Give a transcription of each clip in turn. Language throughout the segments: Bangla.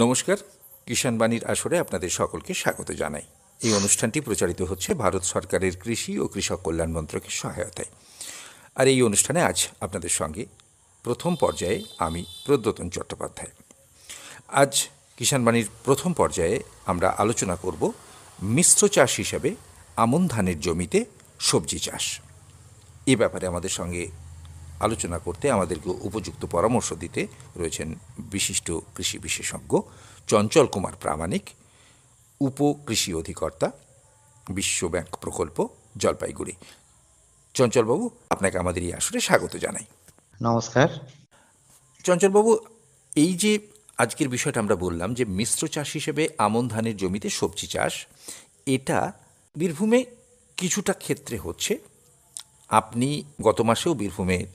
নমস্কার, কিষাণ বাণীর আসরে আপনাদের সকলকে স্বাগত জানাই। এই অনুষ্ঠানটি প্রচারিত হচ্ছে ভারত সরকারের কৃষি ও কৃষক কল্যাণ মন্ত্রকের সহায়তায়। আর এই অনুষ্ঠানে আজ আপনাদের সঙ্গে প্রথম পর্যায়ে আমি প্রদ্যোতন চট্টোপাধ্যায়। আজ কিষাণ বাণীর প্রথম পর্যায়ে আমরা আলোচনা করব মিশ্র চাষ হিসাবে আমন ধানের জমিতে সবজি চাষ। এ ব্যাপারে আমাদের সঙ্গে আলোচনা করতে, আমাদেরকে উপযুক্ত পরামর্শ দিতে রয়েছেন বিশিষ্ট কৃষি বিশেষজ্ঞ চঞ্চল কুমার প্রামাণিক, উপকৃষি অধিকর্তা, বিশ্ব ব্যাংক প্রকল্প, জলপাইগুড়ি। চঞ্চলবাবু, আপনাকে আমাদের এই আসরে স্বাগত জানাই। নমস্কার। চঞ্চলবাবু, এই যে আজকের বিষয়টা আমরা বললাম যে মিশ্র চাষ হিসেবে আমন ধানের জমিতে সবজি চাষ, এটা বীরভূমে কিছুটা ক্ষেত্রে হচ্ছে। আপনি গত মাসেও বীরভূমের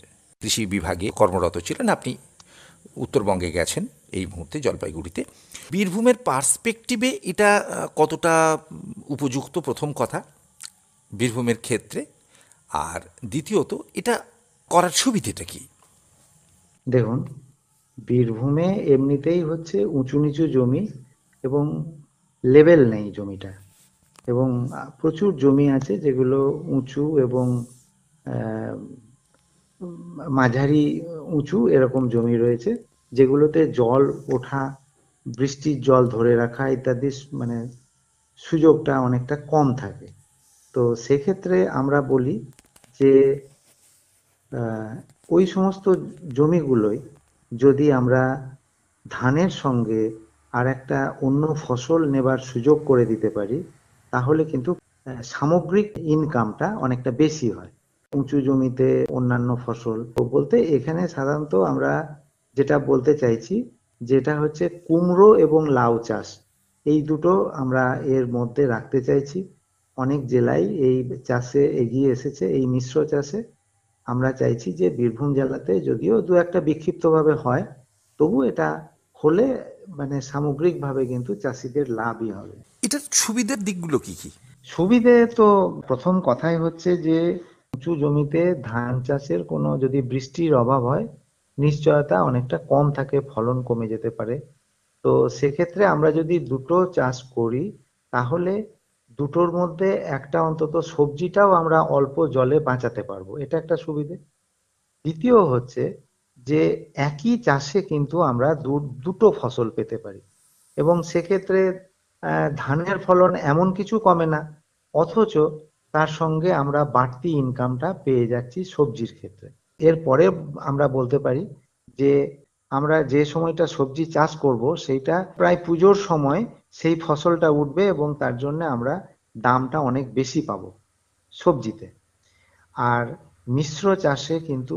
কৃষি বিভাগে কর্মরত ছিলেন, আপনি উত্তরবঙ্গে গেছেন এই মুহূর্তে জলপাইগুড়িতে। বীরভূমের পার্সপেক্টিভে এটা কতটা উপযুক্ত, প্রথম কথা বীরভূমের ক্ষেত্রে, আর দ্বিতীয়ত এটা করার সুবিধেটা কি? দেখুন, বীরভূমে এমনিতেই হচ্ছে উঁচু নিচু জমি এবং লেভেল নেই জমিটা, এবং প্রচুর জমি আছে যেগুলো উঁচু এবং মাঝারি উঁচু এরকম জমি রয়েছে, যেগুলোতে জল ওঠা, বৃষ্টির জল ধরে রাখা ইত্যাদি মানে সুযোগটা অনেকটা কম থাকে। তো সেক্ষেত্রে আমরা বলি যে ওই সমস্ত জমিগুলোই যদি আমরা ধানের সঙ্গে আর একটা অন্য ফসল নেবার সুযোগ করে দিতে পারি, তাহলে কিন্তু সামগ্রিক ইনকামটা অনেকটা বেশি হয়। উঁচু জমিতে অন্যান্য ফসল বলতে এখানে সাধারণত আমরা যেটা বলতে চাইছি, যেটা হচ্ছে কুমড়ো এবং লাউ চাষ, এই দুটো আমরা এর মধ্যে রাখতে চাইছি। অনেক জেলায় এই চাষে এগিয়ে এসেছে, এই মিশ্র চাষে। আমরা চাইছি যে বীরভূম জেলাতে যদিও দু একটা বিক্ষিপ্তভাবে হয়, তবু এটা হলে মানে সামগ্রিকভাবে কিন্তু চাষিদের লাভই হবে। এটার সুবিধার দিকগুলো কি কি? সুবিধে তো প্রথম কথাই হচ্ছে যে উঁচু জমিতে ধান চাষের কোনো যদি বৃষ্টির অভাব হয়, নিশ্চয়তা অনেকটা কম থাকে, ফলন কমে যেতে পারে। তো সেক্ষেত্রে আমরা যদি দুটো চাষ করি, তাহলে দুটোর মধ্যে একটা অন্তত সবজিটাও আমরা অল্প জলে বাঁচাতে পারবো, এটা একটা সুবিধে। দ্বিতীয় হচ্ছে যে একই চাষে কিন্তু আমরা দুটো ফসল পেতে পারি, এবং সেক্ষেত্রে ধানের ফলন এমন কিছু কমে না, অথচ তার সঙ্গে আমরা বাড়তি ইনকামটা পেয়ে যাচ্ছি সবজির ক্ষেত্রে। এরপরে আমরা বলতে পারি যে আমরা যে সময়টা সবজি চাষ করব সেইটা প্রায় পুজোর সময় সেই ফসলটা উঠবে, এবং তার জন্য আমরা দামটা অনেক বেশি পাবো সবজিতে। আর মিশ্র চাষে কিন্তু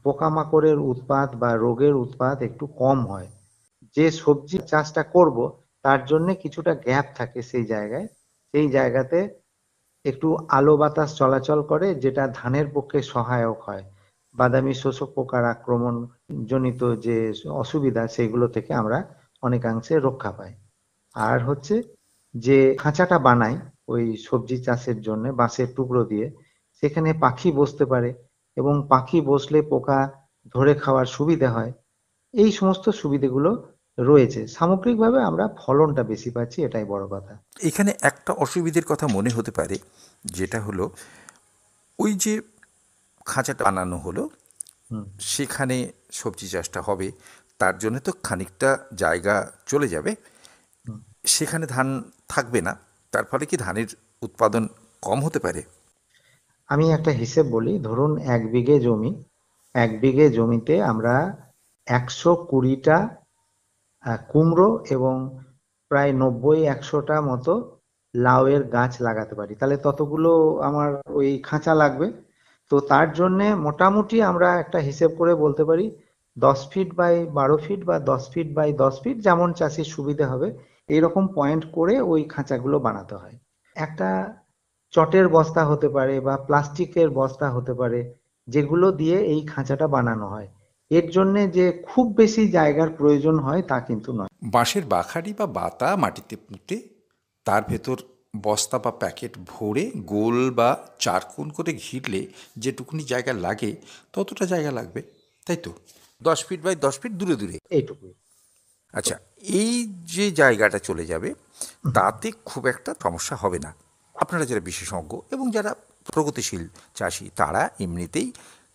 পোকামাকড়ের উৎপাত বা রোগের উৎপাত একটু কম হয়। যে সবজি চাষটা করব তার জন্য কিছুটা গ্যাপ থাকে সেই জায়গায়, সেই জায়গাতে একটু আলো বাতাস চলাচল করে, যেটা ধানের পক্ষে সহায়ক হয়। বাদামি শোষক পোকার আক্রমণ জনিত যে অসুবিধা, সেগুলো থেকে আমরা অনেকাংশে রক্ষা পাই। আর হচ্ছে যে খাঁচাটা বানাই ওই সবজি চাষের জন্য বাঁশের টুকরো দিয়ে, সেখানে পাখি বসতে পারে, এবং পাখি বসলে পোকা ধরে খাওয়ার সুবিধা হয়। এই সমস্ত সুবিধাগুলো রয়েছে। সামগ্রিকভাবে আমরা ফলনটা বেশি পাচ্ছি, এটাই বড় কথা। এখানে একটা অসুবিধের কথা মনে হতে পারে, যেটা হলো ওই যে খাঁচাটা বানানো হলো, হুম। সেখানে সবজি চাষটা হবে, তার জন্য তো খানিকটা জায়গা চলে যাবে, হুম। সেখানে ধান থাকবে না। তার ফলে কি ধানের উৎপাদন কম হতে পারে? আমি একটা হিসেব বলি, ধরুন 1 বিঘে জমি, 1 বিঘে জমিতে আমরা 120টা কুমড়ো এবং প্রায় 90-100টা মতো লাউয়ের গাছ লাগাতে পারি, তাহলে ততগুলো আমার ওই খাঁচা লাগবে। তো তার জন্যে মোটামুটি আমরা একটা হিসেব করে বলতে পারি 10 ফিট বাই 12 ফিট বা 10 ফিট বাই 10 ফিট, যেমন চাষির সুবিধা হবে এইরকম পয়েন্ট করে ওই খাঁচাগুলো বানাতে হয়। একটা চটের বস্তা হতে পারে বা প্লাস্টিকের বস্তা হতে পারে, যেগুলো দিয়ে এই খাঁচাটা বানানো হয়। এর জন্যে যে খুব বেশি জায়গার প্রয়োজন হয় তা কিন্তু নয়। বাঁশের বাখারি বা বাতা মাটিতে পুঁতে তার ভেতর বস্তা বা প্যাকেট ভরে গোল বা চারকোণ করে ঘিরলে যেটুকুনি জায়গা লাগে ততটা জায়গা লাগবে, তাই তো? 10 ফিট বাই 10 ফিট দূরে দূরে। এইটুকুই। আচ্ছা, এই যে জায়গাটা চলে যাবে তাতে খুব একটা সমস্যা হবে না। আপনারা যারা বিশেষজ্ঞ এবং যারা প্রগতিশীল চাষি তারা এমনিতেই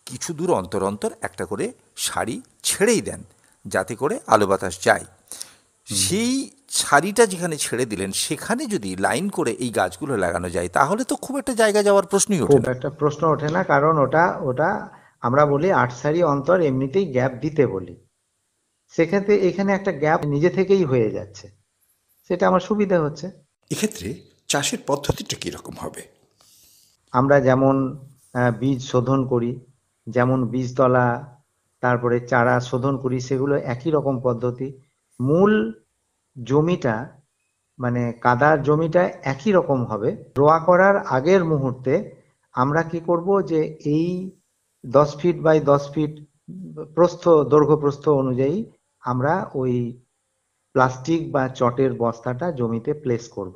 কিছু দূর অন্তর অন্তর একটা করে সারি ছেড়েই দেন যাতে করে আলো বাতাস যায়। সেই সারিটা যেখানে ছেড়ে দিলেন সেখানে যদি লাইন করে এই গাছগুলো লাগানো যায় তাহলে তো খুব একটা জায়গা যাওয়ার প্রশ্নই ওঠে খুব না। একটা প্রশ্ন ওঠে না, কারণ ওটা ওটা আমরা বলি 8 সারি অন্তর এমনিতেই গ্যাপ দিতে বলি। সেক্ষেত্রে এখানে একটা গ্যাপ নিজে থেকেই হয়ে যাচ্ছে, সেটা আমার সুবিধা হচ্ছে। এক্ষেত্রে চাষের পদ্ধতিটা কীরকম হবে? আমরা যেমন বীজ শোধন করি, যেমন বীজতলা, তারপরে চারা শোধন করি, সেগুলো একই রকম পদ্ধতি। মূল জমিটা মানে কাদার জমিটা একই রকম হবে। রোয়া করার আগের মুহূর্তে আমরা কি করব যে এই 10 ফিট বাই 10 ফিট প্রস্থ, দৈর্ঘ্য প্রস্থ অনুযায়ী আমরা ওই প্লাস্টিক বা চটের বস্তাটা জমিতে প্লেস করব।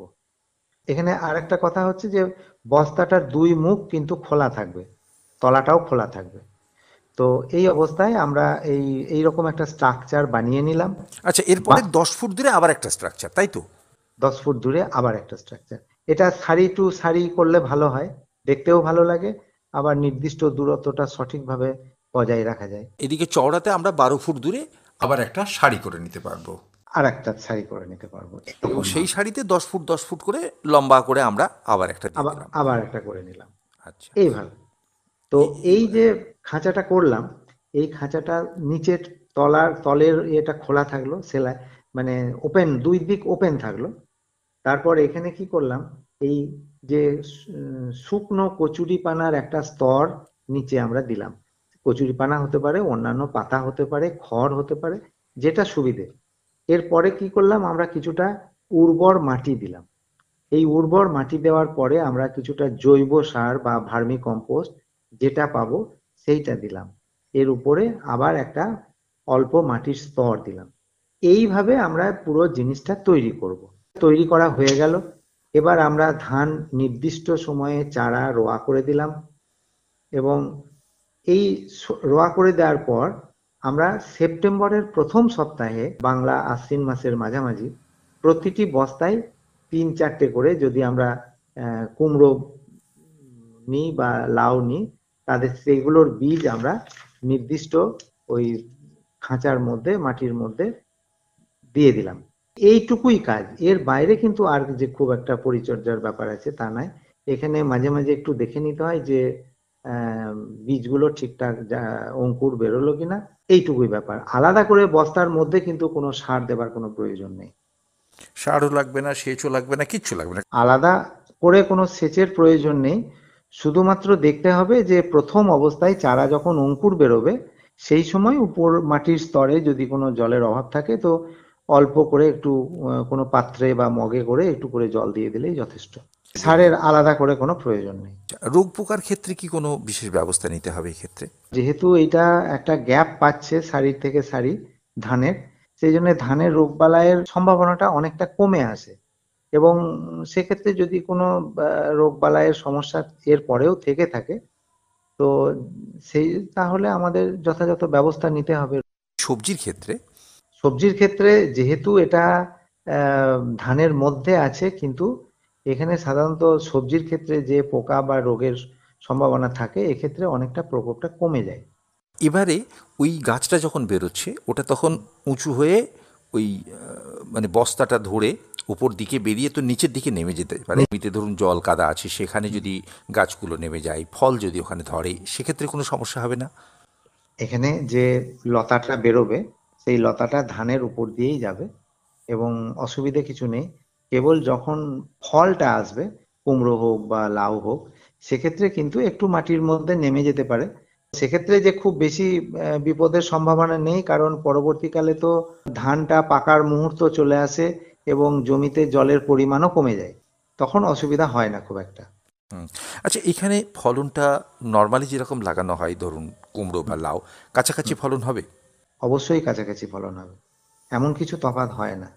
এখানে আরেকটা কথা হচ্ছে যে বস্তাটার 2 মুখ কিন্তু খোলা থাকবে, তলাটাও খোলা থাকবে। তো এই অবস্থায় আমরা এইরকম একটা স্ট্রাকচার বানিয়ে নিলাম। আচ্ছা, এরপরে 10 ফুট দূরে আবার একটা স্ট্রাকচার, তাই তো? 10 ফুট দূরে আবার একটা স্ট্রাকচার। এটা সারি টু সারি করলে ভালো হয়, দেখতেও ভালো লাগে, আবার নির্দিষ্ট দূরত্বটা সঠিকভাবে বজায় রাখা যায়। এদিকে চওড়াতে আমরা 12 ফুট দূরে আবার একটা সারি করে নিতে পারবো আর একটা সারি করে নিতে পারবো এবং এরকম সেই ভাবে। সারিতে 10 ফুট 10 ফুট করে লম্বা করে আমরা আবার একটা দিয়ে আবার দিলাম। আবার একটা করে নিলাম আচ্ছা। এইভাবে। তো এই যে খাঁচাটা করলাম, এই খাঁচাটা নিচের তলের এটা খোলা থাকলো, সেলাই মানে ওপেন, 2 দিক ওপেন থাকলো। তারপর এখানে কি করলাম, এই যে শুকনো কচুরিপানার একটা স্তর নিচে আমরা দিলাম। কচুরিপানা হতে পারে, অন্যান্য পাতা হতে পারে, খড় হতে পারে, যেটা সুবিধে। এরপরে কি করলাম, আমরা কিছুটা উর্বর মাটি দিলাম। এই উর্বর মাটি দেওয়ার পরে আমরা কিছুটা জৈব সার বা ভার্মি কম্পোস্ট যেটা পাবো সেইটা দিলাম। এর উপরে আবার একটা অল্প মাটির স্তর দিলাম। এইভাবে আমরা পুরো জিনিসটা তৈরি করব। তৈরি করা হয়ে গেল। এবার আমরা ধান নির্দিষ্ট সময়ে চারা রোয়া করে দিলাম, এবং এই রোয়া করে দেওয়ার পর আমরা সেপ্টেম্বরের প্রথম সপ্তাহে, বাংলা আশ্বিন মাসের মাঝামাঝি, প্রতিটি বস্তায় 3-4টে করে যদি আমরা কুমড়ো নিই বা লাউ নিই, তাদের সেগুলোর বীজ আমরা নির্দিষ্ট ওই খাঁচার মধ্যে, মাটির মধ্যে দিয়ে দিলাম। এইটুকুই কাজ, এর বাইরে কিন্তু আর যে খুব একটা পরিচর্যার ব্যাপার আছে তা নয়। এখানে মাঝে মাঝে একটু দেখে নিতে হয় যে বীজগুলো ঠিকঠাক অঙ্কুর বেরোলো কিনা, এইটুকুই ব্যাপার। আলাদা করে বস্তার মধ্যে কিন্তু কোনো সার দেবার কোনো প্রয়োজন নেই। সারও লাগবে না, সেচও লাগবে না, কিচ্ছু লাগবে না। আলাদা করে কোনো সেচের প্রয়োজন নেই। শুধুমাত্র দেখতে হবে যে প্রথম অবস্থায় চারা যখন অঙ্কুর বেরোবে সেই সময় উপর মাটির স্তরে যদি কোনো জলের অভাব থাকে তো অল্প করে একটু কোনো পাত্রে বা মগে করে একটু করে জল দিয়ে দিলেই যথেষ্ট। সারের আলাদা করে কোনো প্রয়োজন নেই। রোগ পোকার ক্ষেত্রে কি কোনো বিশেষ ব্যবস্থা নিতে হবে এক্ষেত্রে? যেহেতু এটা একটা গ্যাপ পাচ্ছে সারির থেকে সারি ধানের, সেই জন্য ধানের রোগবালাইয়ের সম্ভাবনাটা অনেকটা কমে আসে। এবং সেক্ষেত্রে যদি কোনো রোগবালাইয়ের সমস্যা এর পরেও থেকে থাকে তো সেই তাহলে আমাদের যথাযথ ব্যবস্থা নিতে হবে। সবজির ক্ষেত্রে? সবজির ক্ষেত্রে যেহেতু এটা ধানের মধ্যে আছে, কিন্তু এখানে সাধারণত সবজির ক্ষেত্রে যে পোকা বা রোগের সম্ভাবনা থাকে এক্ষেত্রে অনেকটা প্রকোপটা কমে যায়। এবারে ওই গাছটা যখন বেরোচ্ছে ওটা তখন উঁচু হয়ে ওই মানে বস্তাটা ধরে উপর দিকে বেরিয়ে তো নিচের দিকে নেমে যেতে পারে। এমনিতে ধরুন জল কাদা আছে, সেখানে যদি গাছগুলো নেমে যায়, ফল যদি ওখানে ধরে, সেক্ষেত্রে কোনো সমস্যা হবে না? এখানে যে লতাটা বেরোবে সেই লতাটা ধানের উপর দিয়েই যাবে এবং অসুবিধে কিছু নেই। কেবল যখন ফলটা আসবে, কুমড়ো হোক বা লাউ হোক, সেক্ষেত্রে কিন্তু একটু মাটির মধ্যে নেমে যেতে পারে। সেক্ষেত্রে যে খুব বেশি বিপদের সম্ভাবনা নেই, কারণ পরবর্তীকালে তো ধানটা পাকার মুহূর্ত চলে আসে এবং জমিতে জলের পরিমাণও কমে যায়, তখন অসুবিধা হয় না খুব একটা। হুম। আচ্ছা, এখানে ফলনটা নর্মালি যেরকম লাগানো হয় ধরুন কুমড়ো বা লাউ, কাছাকাছি ফলন হবে? অবশ্যই কাছাকাছি ফলন হবে, এমন কিছু তফাৎ হয় না।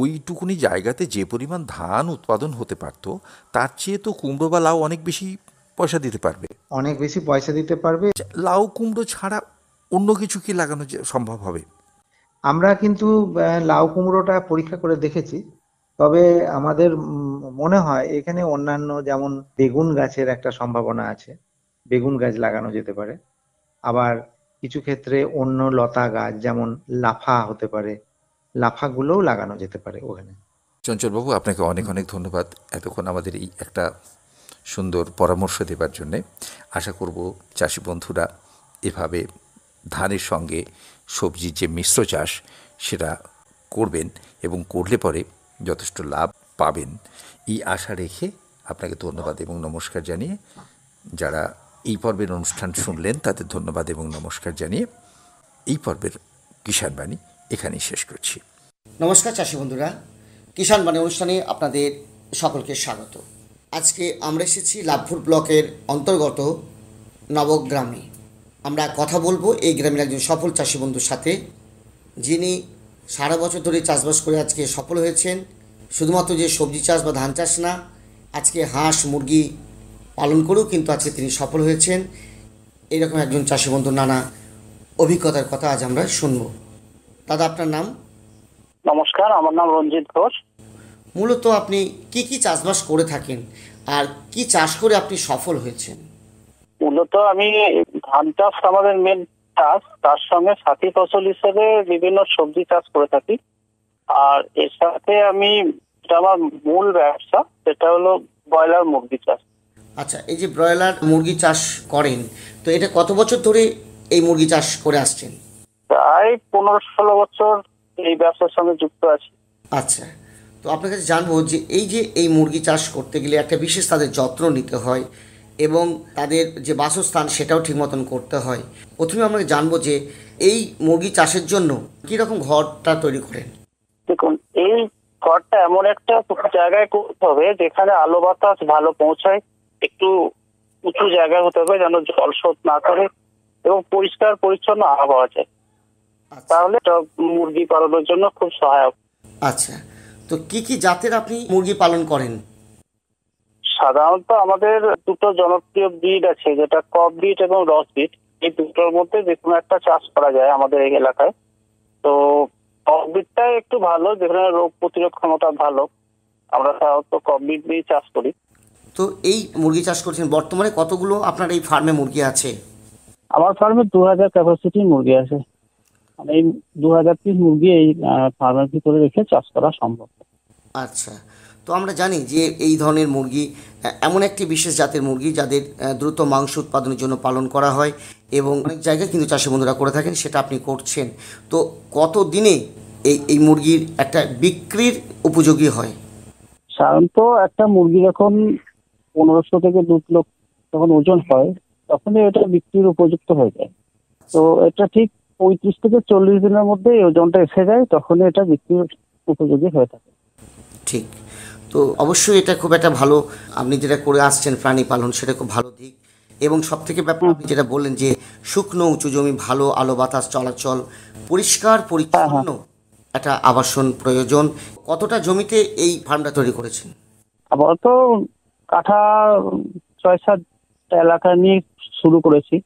ওইটুকুনি জায়গাতে যে পরিমাণ ধান উৎপাদন হতে পারতো তার চেয়ে তো কুমড়ো বা লাউ অনেক বেশি পয়সা দিতে পারবে। অনেক বেশি পয়সা দিতে পারবে। লাউ কুমড়ো ছাড়া অন্য কিছু কি লাগানো সম্ভব হবে? আমরা কিন্তু লাউ কুমড়োটা পরীক্ষা করে দেখেছি। তবে আমাদের মনে হয় এখানে অন্যান্য যেমন বেগুন গাছের একটা সম্ভাবনা আছে, বেগুন গাছ লাগানো যেতে পারে। আবার কিছু ক্ষেত্রে অন্য লতা গাছ যেমন লাফা হতে পারে, লাফাগুলোও লাগানো যেতে পারে ওখানে। চঞ্চলবাবু, আপনাকে অনেক অনেক ধন্যবাদ এতক্ষণ আমাদের এই একটা সুন্দর পরামর্শ দেবার জন্যে। আশা করব চাষি বন্ধুরা এভাবে ধানের সঙ্গে সবজির যে মিশ্র চাষ সেটা করবেন এবং করলে পরে যথেষ্ট লাভ পাবেন, এই আশা রেখে আপনাকে ধন্যবাদ এবং নমস্কার জানিয়ে, যারা এই পর্বের অনুষ্ঠান শুনলেন তাদের ধন্যবাদ এবং নমস্কার জানিয়ে এই পর্বের কিষাণ বাণী এখানেই শেষ করছি। নমস্কার চাষি বন্ধুরা, কিষাণ বাণী অনুষ্ঠানে আপনাদের সকলকে স্বাগত। আজকে আমরা এসেছি লাভপুর ব্লকের অন্তর্গত নবগ্রামে। আমরা কথা বলবো এই গ্রামের একজন সফল চাষি বন্ধুর সাথে, যিনি সারা বছর ধরে চাষবাস করে আজকে সফল হয়েছেন। শুধুমাত্র যে সবজি চাষ বা ধান চাষ না, আজকে হাঁস মুরগি পালন করেও কিন্তু আজকে তিনি সফল হয়েছেন। এরকম একজন চাষি বন্ধুর নানা অভিজ্ঞতার কথা আজ আমরা শুনবো। দাদা, আপনার নাম? নমস্কার, আমার নাম রঞ্জিত ঘোষ। মূলত আপনি কি কি চাষবাস করে থাকেন আর কি চাষ করে আপনি সফল হয়েছেন? মূলত আমি ধান চাষ আমাদের মেন চাষ, তার সঙ্গে সাথী ফসল হিসেবে বিভিন্ন সবজি চাষ করে থাকি। আর এর সাথে আমি যেটা আমার মূল ব্যবসা সেটা হলো ব্রয়লার মুরগি চাষ। আচ্ছা, এই যে ব্রয়লার মুরগি চাষ করেন, তো এটা কত বছর ধরে এই মুরগি চাষ করে আসছেন? প্রায় 15-16 বছর এই ব্যবসার সঙ্গে যুক্ত আছি। আচ্ছা, তো আপনার কাছে জানবো যে এই মুরগি চাষ করতে গেলে একটা বিশেষ তাদের যত্ন নিতে হয় এবং তাদের যে বাসস্থান সেটাও ঠিক মতন করতে হয়। প্রথমে আমরা জানবো যে এই মুরগি চাষের জন্য কীরকম ঘরটা তৈরি করেন? দেখুন, এই ঘরটা এমন একটা জায়গায় করতে হবে যেখানে আলো বাতাস ভালো পৌঁছায়, একটু উঁচু জায়গায় হতে হবে যেন জল শোধ না করে এবং পরিষ্কার পরিচ্ছন্ন আবহাওয়া যায়, তাহলে মুরগি পালনের জন্য খুব সহায়ক। আচ্ছা, তো কি কি জাতের আপনি মুরগি পালন করেন? সাধারণত আমাদের দুটো জনপ্রিয় ব্রিড আছে, যেটা কক ব্রিড এবং রস ব্রিড। এই দুটোর মধ্যে যে কোনো একটা চাষ করা যায় আমাদের এই এলাকায়। তো কক ব্রিডটাই একটু ভালো, যেখানে রোগ প্রতিরোধ ক্ষমতা ভালো। আমরা সাধারণত কক ব্রিড দিয়ে চাষ করি। তো এই মুরগি চাষ করছেন, বর্তমানে কতগুলো আপনার এই ফার্মে মুরগি আছে? আমার ফার্মে 2000 ক্যাপাসিটি মুরগি আছে। মানে এই 2000 পিস মুরগি এই ফার্মের ভিতরে রেখে চাষ করা সম্ভব। আচ্ছা, তো আমরা জানি যে এই ধরনের মুরগি এমন একটি বিশেষ জাতের মুরগি যাদের দ্রুত মাংস উৎপাদনের জন্য পালন করা হয় এবং অনেক জায়গায় কিন্তু চাষি বন্ধুরা করে থাকেন, সেটা আপনি করছেন। তো কত দিনে এই মুরগির একটা বিক্রির উপযোগী হয়? সাধারণত একটা মুরগি যখন 1500 থেকে 2 কিলো যখন ওজন হয় তখনই এটা বিক্রির উপযুক্ত হয়ে যায়। তো এটা ঠিক 35 থেকে 40 দিনের মধ্যে এই ওজনটা এসে যায়, তখনই এটা বিক্রির উপযোগী হয়ে থাকে। ঠিক। তো অবশ্যই এটা খুব একটা ভালো, আপনি যেটা করে আসছেন প্রাণী পালন, সেটা খুব ভালো দিক। এবং সব থেকে ব্যাপার আপনি যেটা বললেন যে শুকনো উঁচু জমি, ভালো আলো বাতাস চলাচল, পরিষ্কার পরিচ্ছন্ন একটা আবাসন প্রয়োজন। কতটা জমিতে এই ফার্মটা তৈরি করেছেন? আপাতত কাঠা 6-7 এলাকা নিয়ে শুরু করেছি।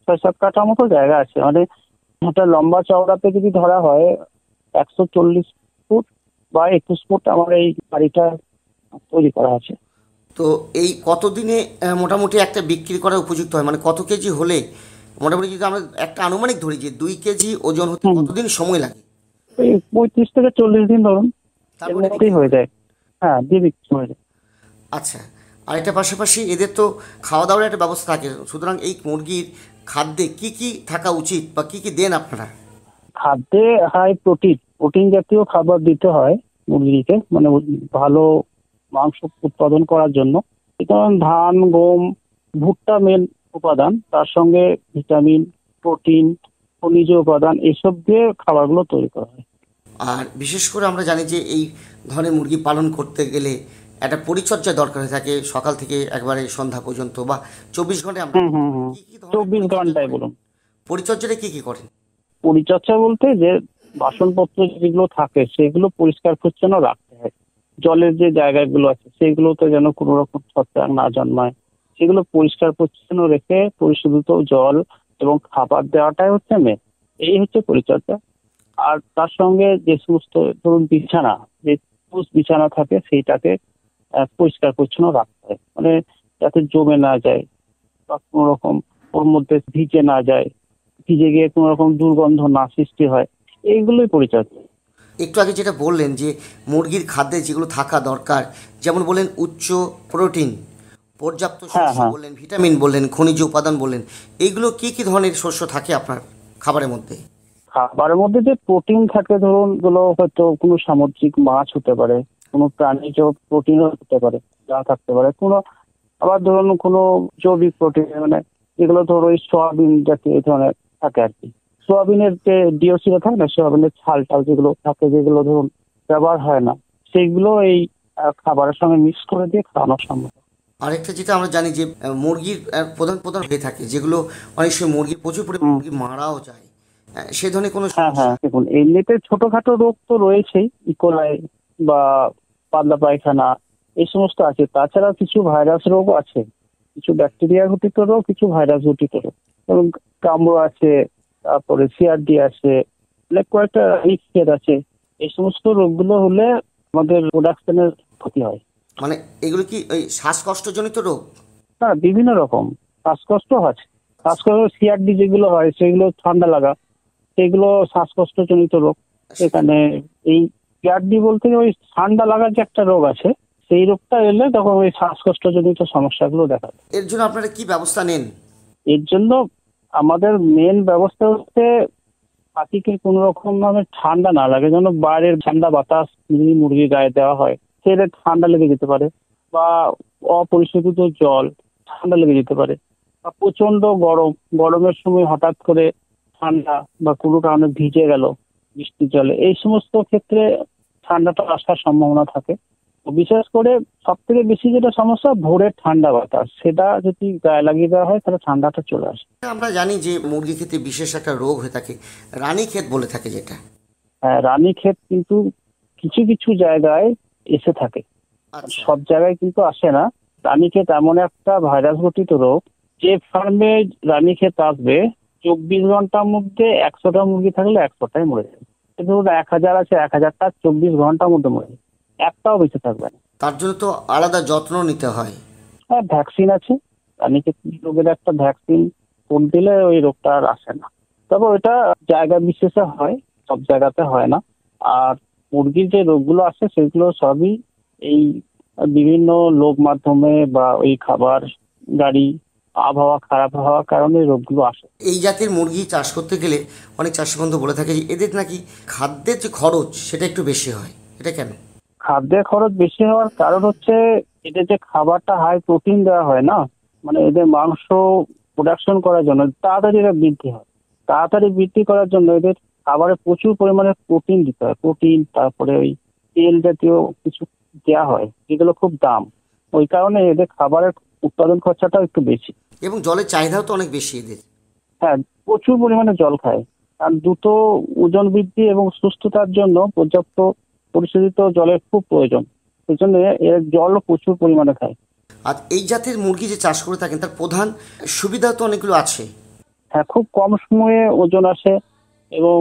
6-7 কাঠা মতো জায়গা আছে। মানে একটা লম্বা চওড়াতে যদি ধরা হয় 140 ফুট বা 21 ফুট আমার এই বাড়িটা তৈরি করা আছে। তো এই কতদিনে মোটামুটি একটা বিক্রি করা উপযুক্ত হয়? মানে কত কেজি হলে মোটামুটি, যদি আমরা একটা আনুমানিক ধরি যে 2 কেজি ওজন হতে কতদিন সময় লাগে? এই 35 থেকে 40 দিন ধরুন, এর তারপরে মধ্যেই হয়ে যায়। হ্যাঁ, দিয়ে বিক্রি হয়ে যায়। আচ্ছা, আর এটা পাশাপাশি এদের তো খাওয়া দাওয়ার একটা ব্যবস্থা থাকে, সুতরাং এই মুরগির খাদ্যে কি কি থাকা উচিত বা কি কি দেন আপনারা? খাদ্যে হাই প্রোটিন জাতীয় খাবার দিতে হয় মুরগিকে, মানে ভালো মাংস উৎপাদন করার জন্য। যেমন ধান, গম, ভুট্টা মেন উপাদান, তার সঙ্গে ভিটামিন, প্রোটিন, খনিজ উপাদান এসব দিয়ে খাবারগুলো তৈরি করা হয়। আর বিশেষ করে আমরা জানি যে এই ধরনের মুরগি পালন করতে গেলে একটা পরিচর্যা দরকার হয়ে থাকে, সকাল থেকে একবারে সন্ধ্যা পর্যন্ত বা 24 ঘন্টায়। আমরা কি কি ধরনের 24 ঘন্টায় বলুন। পরিচর্যাটা কি কি করেন? পরিচর্যা বলতে যে বাসনপত্র যেগুলো থাকে সেগুলো পরিষ্কার পরিচ্ছন্ন রাখতে হয়। জলের যে জায়গাগুলো আছে সেগুলোতে যেন কোনো রকম ছত্রাক না জন্মায়, সেগুলো পরিষ্কার পরিচ্ছন্ন রেখে পরিশোধিত জল এবং খাবার দেওয়াটাই হচ্ছে মেন। এই হচ্ছে পরিচর্যা। আর তার সঙ্গে যে সমস্ত ধরুন বিছানা, যে বিছানা থাকে সেইটাকে পরিষ্কার পরিচ্ছন্ন রাখতে হয়, মানে যাতে জমে না যায় বা কোনো রকম ওর মধ্যে ভিজে না যায়, ভিজে গিয়ে কোনো রকম দুর্গন্ধ না সৃষ্টি হয়, এইগুলোই পরিচর্যা। একটু আগে যেটা বললেন যে মুরগির খাদ্যে যেগুলো থাকা দরকার, যেমন বললেন উচ্চ প্রোটিন, পর্যাপ্ত হ্যাঁ, শস্য হ্যাঁ। বললেন, ভিটামিন বললেন, খনিজ উপাদান বললেন, এইগুলো কি কি ধরনের শস্য থাকে আপনার খাবারের মধ্যে? খাবারের মধ্যে যে প্রোটিন থাকে, ধরুন গুলো হয়তো কোনো সামুদ্রিক মাছ হতে পারে, কোনো প্রাণীজ প্রোটিনও হতে পারে, যা থাকতে পারে কোনো, আবার ধরুন কোনো জৈবিক প্রোটিন, মানে যেগুলো ধরো ওই সোয়াবিন জাতীয় এই ধরনের থাকে আর কি। সোয়াবিনের যে ডিওসিটা থাকে না, সোয়াবিনের ছাল টাল যেগুলো থাকে, যেগুলো ধরুন ব্যবহার হয় না, সেইগুলো এই খাবারের সঙ্গে মিক্স করে দিয়ে খাওয়ানো সম্ভব। আরেকটা যেটা আমরা জানি যে মুরগির প্রধান প্রধান হয়ে থাকে, যেগুলো অনেক সময় মুরগি প্রচুর পরিমাণে মুরগি মারাও যায়, সে ধরনের কোনো হ্যাঁ, সমস্যা? হ্যাঁ, দেখুন এমনিতে ছোটখাটো রোগ তো রয়েছেই, ইকোলাই বা পাতলা পায়খানা এই সমস্ত আছে। তাছাড়া কিছু ভাইরাস রোগও আছে, কিছু ব্যাকটেরিয়া ঘটিত রোগ, কিছু ভাইরাস ঘটিত রোগ, এবং কামড় আছে, তারপরে সিআরডি আছে, অনেক কয়েকটা রিক্সের আছে। এই সমস্ত রোগগুলো হলে আমাদের প্রোডাকশনের ক্ষতি হয়। মানে এগুলো কি ওই শ্বাসকষ্টজনিত রোগ? হ্যাঁ, বিভিন্ন রকম শ্বাসকষ্ট আছে। শ্বাসকষ্ট সিআরডি যেগুলো হয় সেগুলো ঠান্ডা লাগা, সেগুলো শ্বাসকষ্টজনিত রোগ। এখানে এই সিআরডি বলতে ওই ঠান্ডা লাগার যে একটা রোগ আছে, সেই রোগটা এলে তখন ওই শ্বাসকষ্টজনিত সমস্যাগুলো দেখা দেয়। এর জন্য আপনারা কি ব্যবস্থা নেন? এর জন্য আমাদের মেন ব্যবস্থা হচ্ছে পাখিকে কোনো রকম ভাবে ঠান্ডা না লাগে, যেন বাইরের ঠান্ডা বাতাস যদি মুরগির গায়ে দেওয়া হয় সেটা ঠান্ডা লেগে যেতে পারে, বা অপরিশোধিত জল ঠান্ডা লেগে যেতে পারে, বা প্রচন্ড গরমের সময় হঠাৎ করে ঠান্ডা বা কোনো কারণে ভিজে গেল বৃষ্টির জলে, এই সমস্ত ক্ষেত্রে ঠান্ডাটা আসার সম্ভাবনা থাকে। তো বিশেষ করে সব থেকে বেশি যেটা সমস্যা, ভোরের ঠান্ডা বাতাস, সেটা যদি গায়ে লাগিয়ে দেওয়া হয় তাহলে ঠান্ডাটা চলে আসে। আমরা জানি যে মুরগি ক্ষেত্রে বিশেষ একটা রোগ হয়ে থাকে, রানীক্ষেত বলে থাকে যেটা। হ্যাঁ, রানীক্ষেত কিন্তু কিছু কিছু জায়গায় এসে থাকে, আচ্ছা, সব জায়গায় কিন্তু আসে না। রানীক্ষেত এমন একটা ভাইরাস ঘটিত রোগ, যে ফার্মে রানীক্ষেত আসবে 24 ঘন্টার মধ্যে 100টা মুরগি থাকলে 100টাই মরে যাবে। ধরুন 1000 আছে, 1000টা 24 ঘন্টার মধ্যে মরে যাবে, একটাও বেঁচে থাকবে না। তার জন্য তো আলাদা যত্ন নিতে হয়। হ্যাঁ, ভ্যাকসিন আছে, রানীক্ষেত রোগের একটা ভ্যাকসিন কোন দিলে ওই রোগটা আর আসে না। তবে ওটা জায়গা বিশেষে হয়, সব জায়গাতে হয় না। আর মুরগির যে রোগগুলো আসে সেগুলো সবই এই বিভিন্ন লোক মাধ্যমে বা ওই খাবার, গাড়ি, আবহাওয়া খারাপ হওয়ার কারণে রোগগুলো আসে। এই জাতের মুরগি চাষ করতে গেলে অনেক চাষি বন্ধু বলে থাকে যে এদের নাকি খাদ্যের যে খরচ সেটা একটু বেশি হয়, এটা কেন? খাদ্যের খরচ বেশি হওয়ার কারণ হচ্ছে এদের যে খাবারটা হাই প্রোটিন দেওয়া হয় না, মানে এদের মাংস প্রোডাকশন করার জন্য তাড়াতাড়ি এরা বৃদ্ধি হয়। তাড়াতাড়ি বৃদ্ধি করার জন্য এদের খাবারে প্রচুর পরিমাণে প্রোটিন দিতে হয়, প্রোটিন, তারপরে ওই তেল জাতীয় কিছু দেওয়া হয় যেগুলো খুব দাম। ওই কারণে এদের খাবারের উৎপাদন খরচাটাও একটু বেশি। এবং জলের চাহিদাও তো অনেক বেশি এদের। হ্যাঁ, প্রচুর পরিমাণে জল খায়। আর দ্রুত ওজন বৃদ্ধি এবং সুস্থতার জন্য পর্যাপ্ত পরিশোধিত জলের খুব প্রয়োজন। সেই জন্য এর জলও প্রচুর পরিমাণে খায়। আর এই জাতের মুরগি যে চাষ করে থাকেন তার প্রধান সুবিধা তো অনেকগুলো আছে। হ্যাঁ, খুব কম সময়ে ওজন আসে, এবং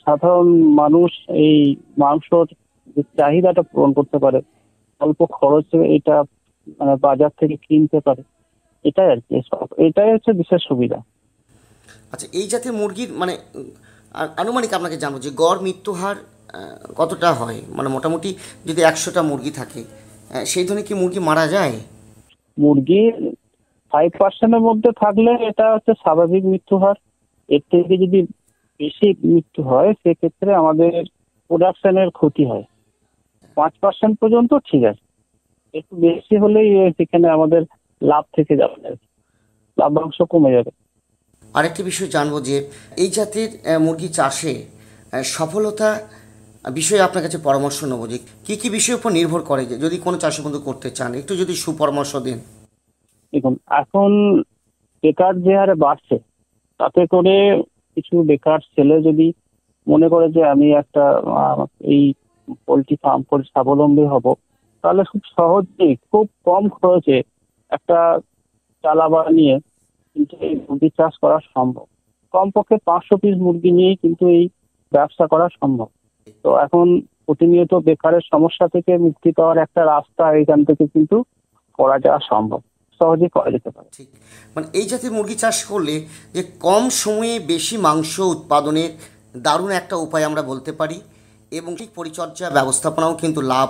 সাধারণ মানুষ এই মাংসর যে চাহিদাটা পূরণ করতে পারে, অল্প খরচে এটা মানে বাজার থেকে কিনতে পারে। এটাই আর কি, এটাই হচ্ছে বিশেষ সুবিধা। আচ্ছা, এই জাতের মুরগির মানে আনুমানিক আপনাকে জানবো যে গড় মৃত্যু হার কতটা হয়, মানে মোটামুটি যদি 100টা মুরগি থাকে সেই ধরনের কি মুরগি মারা যায়? মুরগির 5%-এর মধ্যে থাকলে এটা হচ্ছে স্বাভাবিক মৃত্যু হার। এর থেকে যদি বেশি মৃত্যু হয় সেক্ষেত্রে আমাদের প্রোডাকশনের ক্ষতি হয়। 5% পর্যন্ত ঠিক আছে, একটু বেশি হলেই সেখানে আমাদের লাভ থেকে যাবে আর কি, লাভ্যাংশ কমে যাবে। আরেকটি বিষয় জানবো যে এই জাতের মুরগি চাষে সফলতা বিষয়ে আপনার কাছে পরামর্শ নেবো যে কী কী বিষয়ের উপর নির্ভর করে, যে যদি কোনো চাষি বন্ধু করতে চান একটু যদি সুপরামর্শ দেন। দেখুন, এখন বেকার যে হারে বাড়ছে, তাতে করে কিছু বেকার ছেলে যদি মনে করে যে আমি একটা এই পোলট্রি ফার্ম করে স্বাবলম্বী হব, তাহলে খুব সহজেই খুব কম খরচে একটা চালা বানিয়ে কিন্তু এই মুরগি চাষ করা সম্ভব। কমপক্ষে 500 পিস মুরগি নিয়েই কিন্তু এই ব্যবসা করা সম্ভব। তো এখন প্রতিনিয়ত বেকারের সমস্যা থেকে মুক্তি পাওয়ার একটা রাস্তা এখান থেকে কিন্তু করা যাওয়া সম্ভব, সহজেই করা যেতে পারে। ঠিক, মানে এই জাতীয় মুরগি চাষ করলে যে কম সময়ে বেশি মাংস উৎপাদনের দারুণ একটা উপায় আমরা বলতে পারি, এবং ঠিক পরিচর্যা ব্যবস্থাপনাও কিন্তু লাভ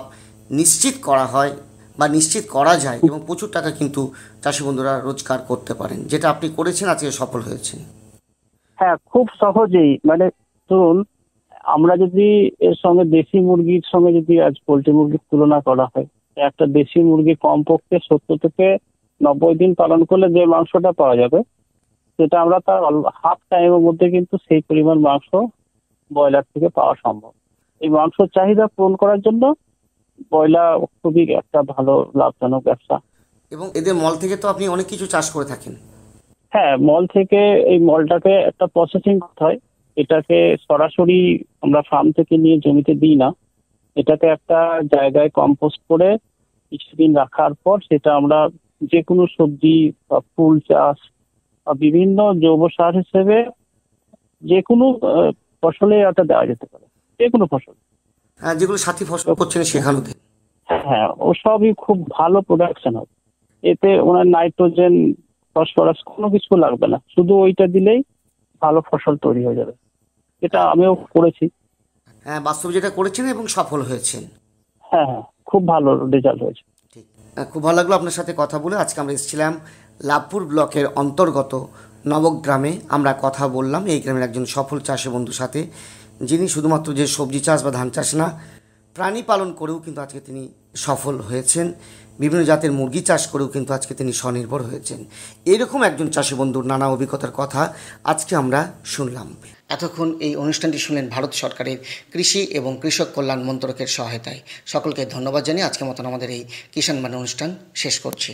নিশ্চিত করা হয় বা নিশ্চিত করা যায়, এবং প্রচুর টাকা কিন্তু চাষি বন্ধুরা রোজগার করতে পারেন, যেটা আপনি করেছেন, আজকে সফল হয়েছেন। হ্যাঁ, খুব সহজেই। মানে ধরুন, আমরা যদি এর সঙ্গে দেশি মুরগির সঙ্গে যদি আজ পোল্ট্রি মুরগির তুলনা করা হয়, একটা দেশি মুরগি কমপক্ষে 70 থেকে 90 দিন পালন করলে যে মাংসটা পাওয়া যাবে, সেটা আমরা তার হাফ টাইমের মধ্যে কিন্তু সেই পরিমাণ মাংস ব্রয়লার থেকে পাওয়া সম্ভব। এই মাংসের চাহিদা পূরণ করার জন্য ব্রয়লার খুবই একটা ভালো লাভজনক ব্যবসা। এবং এদের মল থেকে তো আপনি অনেক কিছু চাষ করে থাকেন। হ্যাঁ, মল থেকে, এই মলটাকে একটা প্রসেসিং করতে হয়। এটাকে সরাসরি আমরা ফার্ম থেকে নিয়ে জমিতে দিই না, এটাকে একটা জায়গায় কম্পোস্ট করে কিছুদিন রাখার পর সেটা আমরা যে কোনো সবজি বা ফুল চাষ বা বিভিন্ন জৈব সার হিসেবে যে কোনো ফসলে এটা দেওয়া যেতে পারে, যে কোনো ফসল। যেগুলো সাথী ফসল করছেন সেখানেতে। হ্যাঁ, ও সবই খুব ভালো প্রোডাকশন হবে। এতে ওনার নাইট্রোজেন, ফসফরাস কোনো কিছু লাগবে না, শুধু ওইটা দিলেই ভালো ফসল তৈরি হয়ে যাবে। এটা আমিও করেছি। হ্যাঁ, বাস্তবে যেটা করেছেন এবং সফল হয়েছেন। হ্যাঁ হ্যাঁ, খুব ভালো রেজাল্ট হয়েছে। ঠিক, খুব ভালো লাগলো আপনার সাথে কথা বলে। আজকে আমরা এসেছিলাম লাভপুর ব্লকের অন্তর্গত নবগ্রামে। আমরা কথা বললাম এই গ্রামের একজন সফল চাষি বন্ধুর সাথে, যিনি শুধুমাত্র যে সবজি চাষ বা ধান চাষ না, প্রাণী পালন করেও কিন্তু আজকে তিনি সফল হয়েছেন। বিভিন্ন জাতের মুরগি চাষ করেও কিন্তু আজকে তিনি স্বনির্ভর হয়েছেন। এরকম একজন চাষি বন্ধুর নানা অভিজ্ঞতার কথা আজকে আমরা শুনলাম। এতক্ষণ এই অনুষ্ঠানটি শুনলেন ভারত সরকারের কৃষি এবং কৃষক কল্যাণ মন্ত্রকের সহায়তায়। সকলকে ধন্যবাদ জানিয়ে আজকের মতন আমাদের এই কিষাণ বাণী অনুষ্ঠান শেষ করছি।